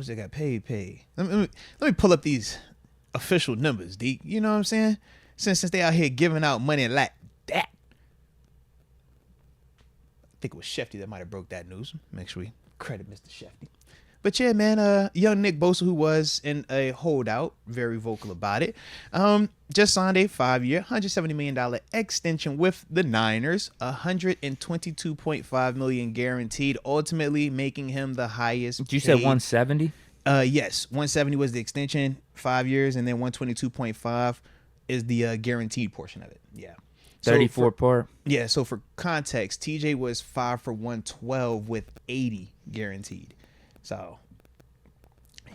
Bosa got paid. Let me pull up these official numbers, Deke. You know what I'm saying? Since they out here giving out money like that. I think it was Shefty that might have broke that news. Make sure we credit Mr. Shefty. But yeah, man, young Nick Bosa, who was in a holdout, very vocal about it, just signed a 5-year, $170 million extension with the Niners, $122.5 million guaranteed, ultimately making him the highest You said 170? Yes, 170 was the extension, 5 years, and then 122.5 is the guaranteed portion of it. Yeah. 34 part. Yeah, so for context, TJ was 5 for 112 with 80 guaranteed. So,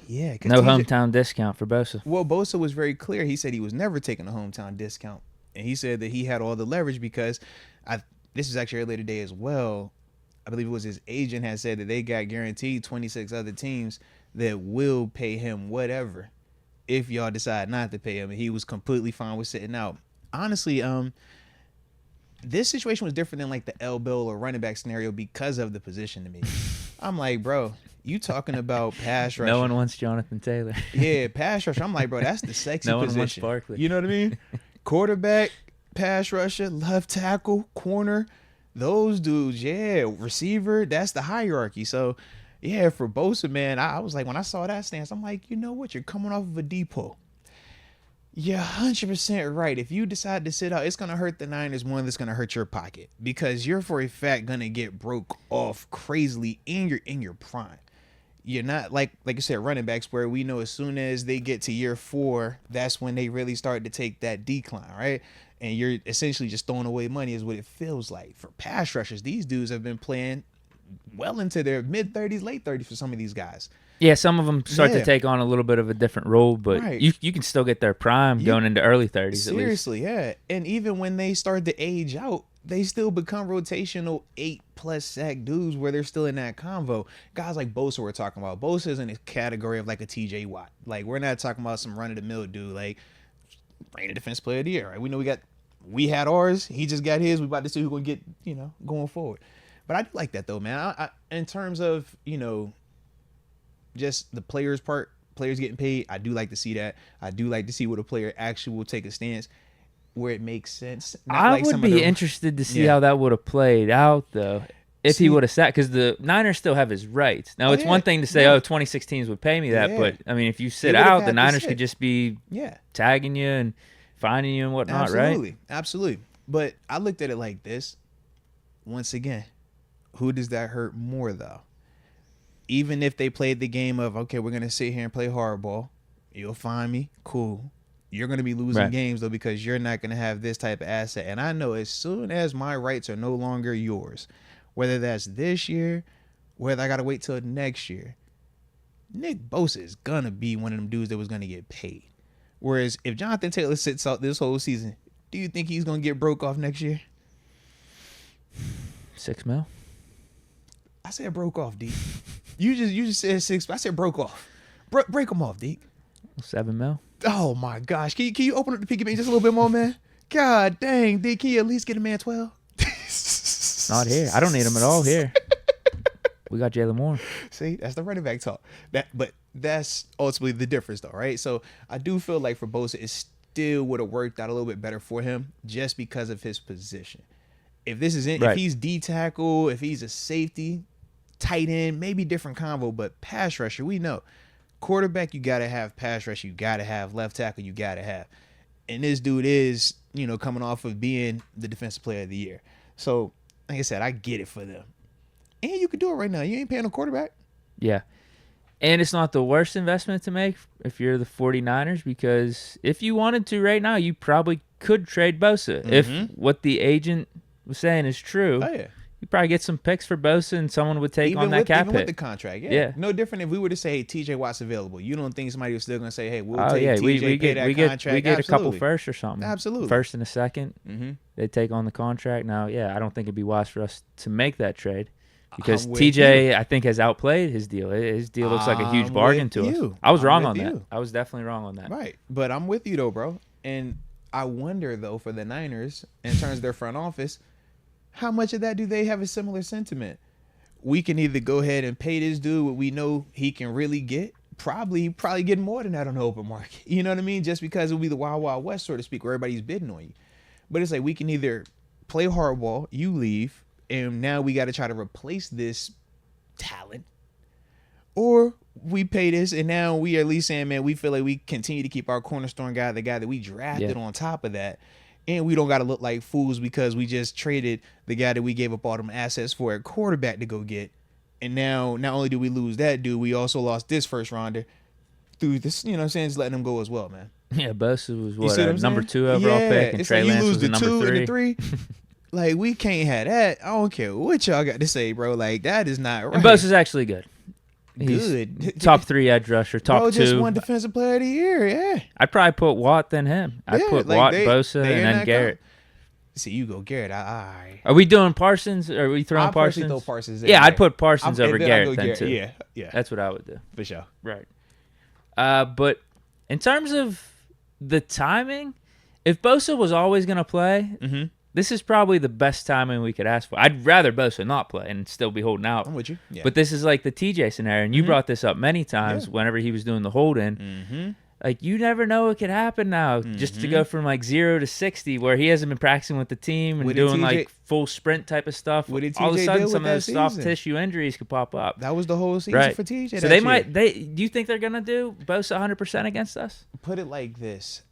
yeah. No hometown discount for Bosa. Well, Bosa was very clear. He said he was never taking a hometown discount. And he said that he had all the leverage because this is actually earlier today as well. I believe it was his agent had said that they got guaranteed 26 other teams that will pay him whatever if y'all decide not to pay him. And he was completely fine with sitting out. Honestly, this situation was different than like the L Bill or running back scenario because of the position to me. I'm like, bro, you talking about pass rusher. No one wants Jonathan Taylor. Yeah, pass rusher. I'm like, bro, that's the sexy no position. one wants Barkley. You know what I mean? Quarterback, pass rusher, left tackle, corner. Those dudes, yeah. Receiver, that's the hierarchy. So, yeah, for Bosa, man, I was like, when I saw that stance, I'm like, you know what? You're coming off of a depot. You're 100% right. If you decide to sit out, it's going to hurt the Niners more than it's going to hurt your pocket because you're for a fact going to get broke off crazily in your prime. You're not like you said, running backs where we know as soon as they get to year 4, that's when they really start to take that decline, right? And you're essentially just throwing away money is what it feels like. For pass rushers, these dudes have been playing well into their mid-30s, late 30s for some of these guys. Yeah, some of them start to take on a little bit of a different role, but Right. you can still get their prime going into early 30s at least. Seriously, yeah. And even when they start to age out, they still become rotational 8+ sack dudes where they're still in that convo. Guys like Bosa we're talking about. Bosa is in a category of like a TJ Watt. Like, we're not talking about some run-of-the-mill dude. Like, reigning defense player of the year, right? We know we had ours. He just got his. We about to see who's going to get, going forward. But I do like that, though, man. I in terms of, just the players getting paid, I do like to see that. I do like to see what a player actually will take a stance where it makes sense. I would be interested to see how that would have played out, though, if he would have sat, because the Niners still have his rights. Now, it's one thing to say, 26 teams would pay me that, but, I mean, if you sit out, the Niners could just be tagging you and finding you and whatnot, right? Absolutely. But I looked at it like this. Once again, who does that hurt more, though? Even if they played the game of, okay, we're going to sit here and play hardball. You'll find me. Cool. You're going to be losing games, though, because you're not going to have this type of asset. And I know as soon as my rights are no longer yours, whether that's this year, whether I got to wait till next year, Nick Bosa is going to be one of them dudes that was going to get paid. Whereas if Jonathan Taylor sits out this whole season, do you think he's going to get broke off next year? $6 million. I said broke off, Deke. You just said 6. I said broke off. Break them off, Deke. $7 million. Oh my gosh! Can you open up the piggy bank just a little bit more, man? God dang, Deke, can you at least get a man 12? Not here. I don't need him at all here. We got Jalen Moore. See, that's the running back talk. But that's ultimately the difference, though, right? So I do feel like for Bosa, it still would have worked out a little bit better for him just because of his position. If this is if he's D tackle, if he's a safety, tight end, maybe different combo, but pass rusher, we know. Quarterback, you got to have. Pass rush, you got to have. Left tackle, you got to have. And this dude is, coming off of being the defensive player of the year. So, like I said, I get it for them. And you could do it right now. You ain't paying a quarterback. Yeah. And it's not the worst investment to make if you're the 49ers, because if you wanted to right now, you probably could trade Bosa. Mm-hmm. If what the agent was saying is true. Oh, yeah. You probably get some picks for Bosa, and someone would take on that cap hit. Even with the contract, yeah. No different if we were to say, hey, TJ Watt's available. You don't think somebody was still going to say, hey, we'll take TJ, pay that contract? We get a couple firsts or something. Absolutely. First and a second. Mm-hmm. They take on the contract. Now, I don't think it'd be wise for us to make that trade because TJ, I think, has outplayed his deal. His deal looks like a huge bargain to us. I was wrong on that. I was definitely wrong on that. Right. But I'm with you, though, bro. And I wonder, though, for the Niners, in terms of their front office, how much of that do they have a similar sentiment? we can either go ahead and pay this dude what we know he can really get. Probably get more than that on the open market. You know what I mean? Just because it'll be the Wild Wild West, so to speak, where everybody's bidding on you. But it's like we can either play hardball, you leave, and now we got to try to replace this talent, or we pay this, and now we at least saying, man, we feel like we continue to keep our cornerstone guy, the guy that we drafted on top of that, and we don't got to look like fools because we just traded the guy that we gave up all them assets for at quarterback to go get. And now, not only do we lose that dude, we also lost this first rounder through this, you know what I'm saying, just letting him go as well, man. Yeah, Bosa was what, a number 2 overall pick, and Trey Lance was the number 3. And the 3. Like, we can't have that. I don't care what y'all got to say, bro. Like, that is not right. And Bosa's actually good. He's good. Top 3 edge rusher, top 2. Just won defensive player of the year, yeah. I'd probably put Watt than him. I'd put Watt, Bosa, and then Garrett. See, you go Garrett. All right. Are we doing Parsons? Are we throwing Parsons? Throw Parsons in I'd put Parsons over Garrett then too. Yeah. That's what I would do. For sure. Right. But in terms of the timing, if Bosa was always going to play, this is probably the best timing we could ask for. I'd rather Bosa not play and still be holding out. I'm with you. Yeah. But this is like the TJ scenario, and you brought this up many times whenever he was doing the hold-in. Like, you never know what could happen now. Just to go from, like, 0 to 60, where he hasn't been practicing with the team and doing, like, full sprint type of stuff. All of a sudden, some of those soft tissue injuries could pop up. That was the whole season for TJ. So do you think they're going to do Bosa 100% against us? Put it like this.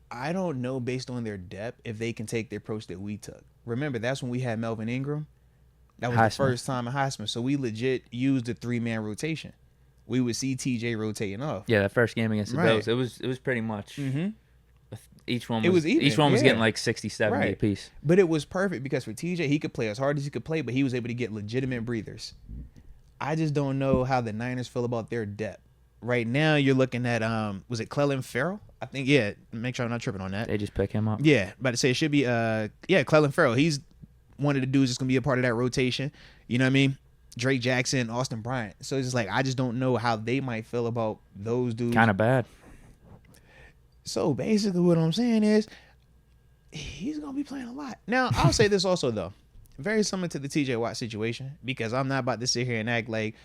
I don't know, based on their depth, if they can take the approach that we took. Remember, that's when we had Melvin Ingram. That was the first time in Heisman. So we legit used the 3-man rotation. We would see TJ rotating off. Yeah, that first game against the Bills, it was pretty much. Each one was getting like 60, 70 apiece. But it was perfect because for TJ, he could play as hard as he could play, but he was able to get legitimate breathers. I just don't know how the Niners feel about their depth. Right now, you're looking at was it Clelin Ferrell? I think, make sure I'm not tripping on that. They just pick him up. Yeah, about to say it should be Clelin Ferrell. He's one of the dudes that's gonna be a part of that rotation. You know what I mean? Drake Jackson, Austin Bryant. So it's just like, I just don't know how they might feel about those dudes. Kind of bad. So basically what I'm saying is he's going to be playing a lot. Now, I'll say this also, though. Very similar to the TJ Watt situation, because I'm not about to sit here and act like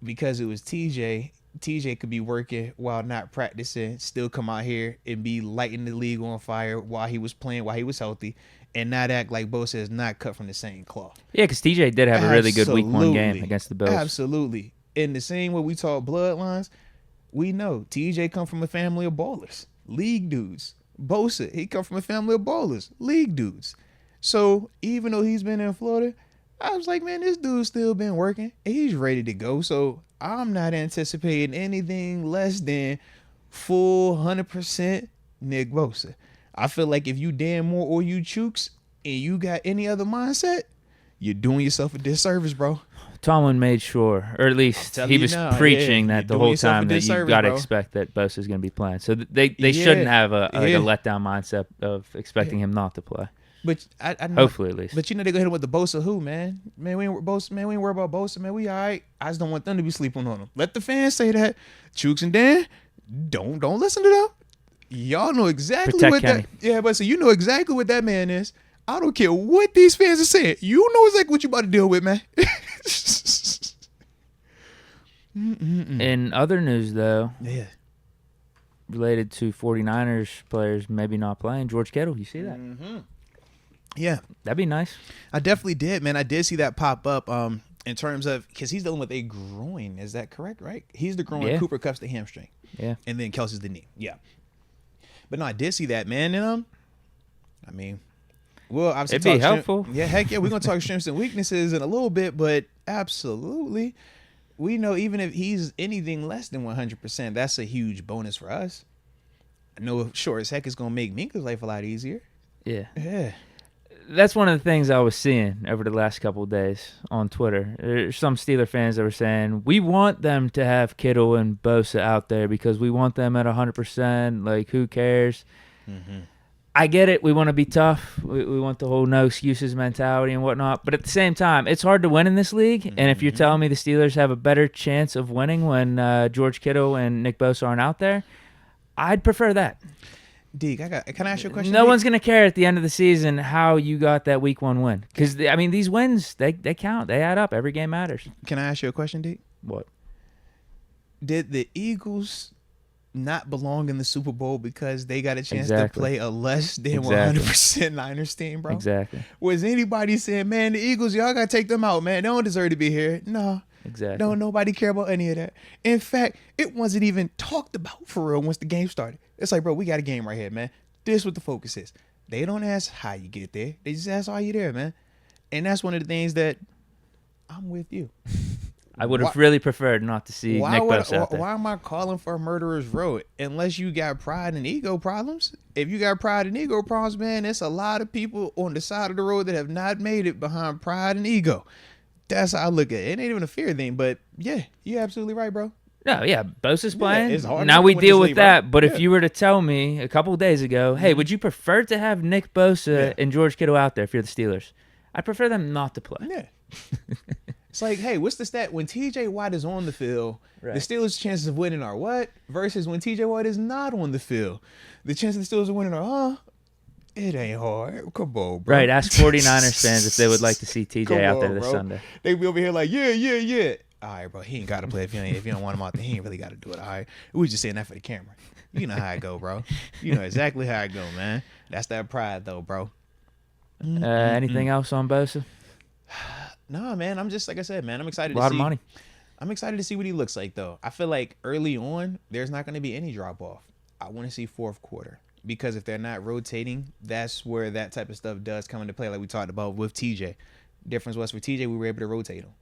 because it was TJ could be working while not practicing, still come out here and be lighting the league on fire while he was playing, while he was healthy, and not act like Bosa is not cut from the same cloth. Yeah, because TJ did have a really good week 1 game against the Bills. Absolutely. In the same way we talk bloodlines, we know TJ come from a family of ballers, league dudes. Bosa, he come from a family of ballers, league dudes. So even though he's been in Florida, I was like, man, this dude's still been working and he's ready to go. So I'm not anticipating anything less than full 100% Nick Bosa. I feel like if you Dan Moore or you Chooks and you got any other mindset, you're doing yourself a disservice, bro. Tomlin made sure, or at least he was preaching that the whole time that you got to expect that Bosa's going to be playing. So they shouldn't have a letdown mindset of expecting him not to play. But I know, hopefully at least. But you know they go hit him with the Bosa who, man. Man, we ain't worry about Bosa, man. We all right. I just don't want them to be sleeping on him. Let the fans say that. Chooks and Dan, don't listen to them. Y'all know exactly what that. Yeah, but so you know exactly what that man is. I don't care what these fans are saying. You know exactly what you about to deal with, man. In other news, though, related to 49ers players maybe not playing, George Kittle, you see that? Yeah. That'd be nice. I definitely did, man. I did see that pop up in terms of, because he's dealing with a groin. Is that correct, right? He's the groin. Cooper Kupp's the hamstring. Yeah. And then Kelsey's the knee. Yeah. But no, I did see that, man. And I mean, well, obviously it'd be helpful. Yeah, heck yeah. We're going to talk strengths and weaknesses in a little bit, but absolutely. We know even if he's anything less than 100%, that's a huge bonus for us. I know sure as heck it's going to make Minka's life a lot easier. Yeah. Yeah. That's one of the things I was seeing over the last couple of days on Twitter. There's some Steeler fans that were saying, we want them to have Kittle and Bosa out there because we want them at 100%. Like, who cares? I get it. We want to be tough. We want the whole no excuses mentality and whatnot. But at the same time, it's hard to win in this league. And if you're telling me the Steelers have a better chance of winning when George Kittle and Nick Bosa aren't out there, I'd prefer that. Deke, can I ask you a question? No Deke? one's gonna care at the end of the season how you got that week 1 win, because I mean these wins they count, they add up. Every game matters. Can I ask you a question, Deke? What? Did the Eagles not belong in the Super Bowl because they got a chance to play a less than 100% Niners team, bro? Exactly. Was anybody saying, man, the Eagles, y'all got to take them out, man. They don't deserve to be here. No. Exactly. Don't nobody care about any of that. In fact, it wasn't even talked about for real once the game started. It's like, bro, we got a game right here, man. This is what the focus is. They don't ask how you get there. They just ask how you there, man. And that's one of the things that I'm with you. I would have really preferred not to see Nick Bosa out there. Why am I calling for a murderer's row? Unless you got pride and ego problems. If you got pride and ego problems, man, there's a lot of people on the side of the road that have not made it behind pride and ego. That's how I look at it. It ain't even a fear thing, but yeah, you're absolutely right, bro. No, yeah, Bosa's playing. It's hard now we deal with that. Right? But if you were to tell me a couple of days ago, hey, would you prefer to have Nick Bosa and George Kittle out there if you're the Steelers? I prefer them not to play. Yeah. It's like, hey, what's the stat? When TJ Watt is on the field, the Steelers' chances of winning are what? Versus when TJ Watt is not on the field. The chances the Steelers of winning are, it ain't hard. Come on, bro. Right, ask 49ers fans if they would like to see TJ out there this Sunday. They be over here like, yeah. All right, bro, he ain't got to play if you don't want him out there. He ain't really got to do it, all right? We was just saying that for the camera. You know how I go, bro. You know exactly how I go, man. That's that pride, though, bro. Anything else on Bosa? No, man. I'm just, like I said, man, I'm excited to see. A lot of money. I'm excited to see what he looks like, though. I feel like early on, there's not going to be any drop-off. I want to see fourth quarter. Because if they're not rotating, that's where that type of stuff does come into play, like we talked about with TJ. Difference was for TJ, we were able to rotate him.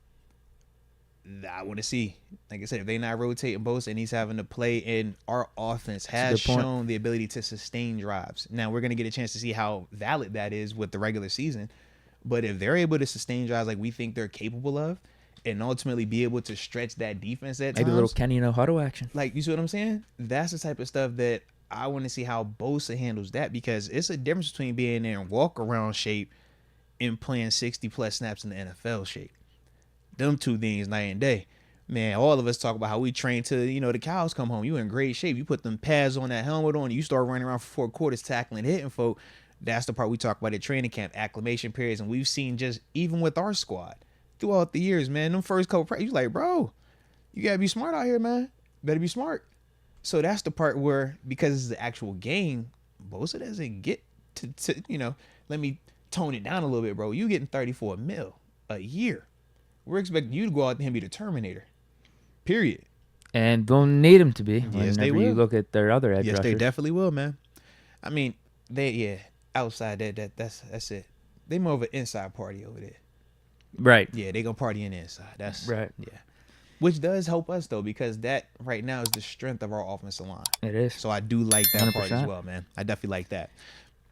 I want to see, like I said, if they're not rotating Bosa and he's having to play in our offense, has shown the ability to sustain drives. Now, we're going to get a chance to see how valid that is with the regular season. But if they're able to sustain drives like we think they're capable of, and ultimately be able to stretch that defense at times. Maybe a little Kenny no huddle action. Like, you see what I'm saying? That's the type of stuff that I want to see how Bosa handles that, because it's a difference between being in walk-around shape and playing 60-plus snaps in the NFL shape. Them two things night and day. Man, all of us talk about how we train till, the cows come home. You in great shape. You put them pads on, that helmet on, you start running around for 4 quarters tackling, hitting folk. That's the part we talk about at training camp, acclimation periods. And we've seen just, even with our squad, throughout the years, man, them first couple practices, you like, bro, you got to be smart out here, man. Better be smart. So that's the part where, because it's the actual game, Bosa doesn't get to let me tone it down a little bit, bro. You getting $34 million a year. We're expecting you to go out there and be the Terminator. Period. And they'll need him to be. Yes, they will. You look at their other edge rushers. Yes, they definitely will, man. I mean, outside that's it. They more of an inside party over there. Right. Yeah, they gonna party in the inside. That's right. Yeah. Which does help us, though, because that right now is the strength of our offensive line. It is. So I do like that 100%. part as well, man. I definitely like that.